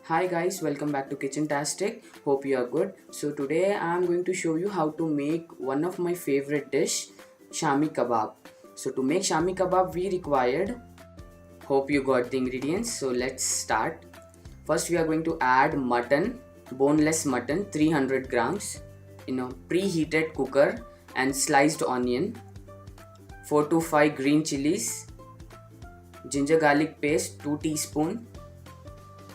Hi guys, welcome back to Kitchen Tastic. Hope you are good. So today I am going to show you how to make one of my favorite dish, Shami Kabab. So to make Shami Kabab we required, hope you got the ingredients. So let's start. First we are going to add mutton, boneless mutton 300 grams in a preheated cooker and sliced onion, 4 to 5 green chilies, ginger garlic paste 2 teaspoon,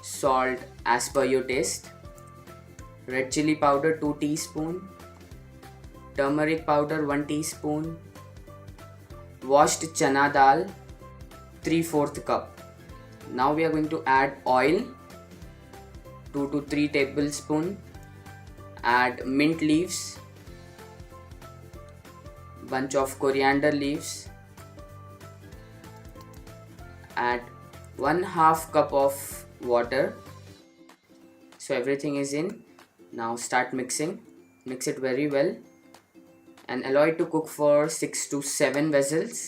salt as per your taste, red chili powder 2 teaspoon, turmeric powder 1 teaspoon, washed chana dal 3/4 cup. Now we are going to add oil 2 to 3 tablespoon, add mint leaves, bunch of coriander leaves, add 1/2 cup of water. So everything is in. Now start mixing. Mix it very well and allow it to cook for 6 to 7 vessels.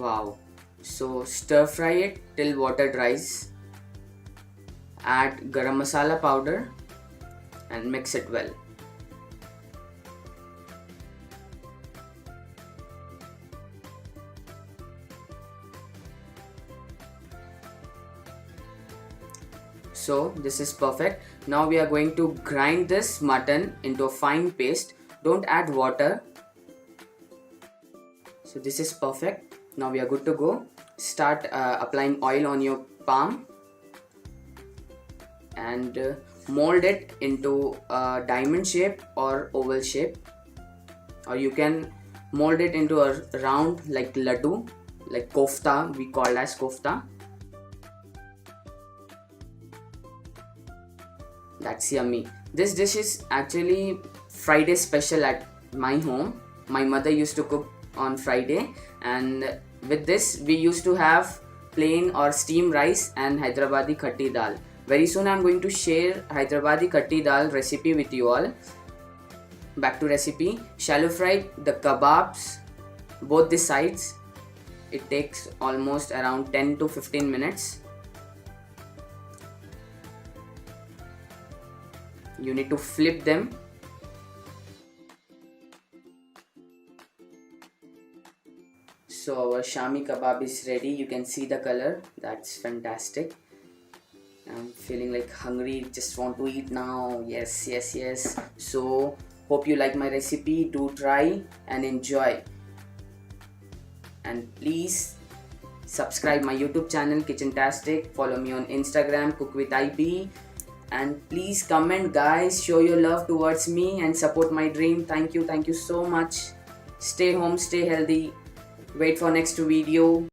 Wow. So stir fry it till water dries. Add garam masala powder and mix it well. So this is perfect. Now we are going to grind this mutton into a fine paste. Don't add water. So this is perfect. Now we are good to go. Start applying oil on your palm and mold it into a diamond shape or oval shape, or you can mold it into a round like laddu, like kofta, we call as kofta. That's yummy. This dish is actually Friday special at my home. My mother used to cook on Friday, and with this we used to have plain or steamed rice and Hyderabadi khatti dal. Very soon I'm going to share Hyderabadi khatti dal recipe with you all. Back to recipe. Shallow fry the kebabs, both the sides. It takes almost around 10 to 15 minutes. You need to flip them. So our Shami Kabab is ready. You can see the color. That's fantastic. I'm feeling like hungry. Just want to eat now. Yes. So hope you like my recipe. Do try and enjoy. And please subscribe my YouTube channel Kitchen Tastic. Follow me on Instagram Cook with IB. And please comment guys, show your love towards me and support my dream. Thank you so much. Stay home, stay healthy. Wait for next video.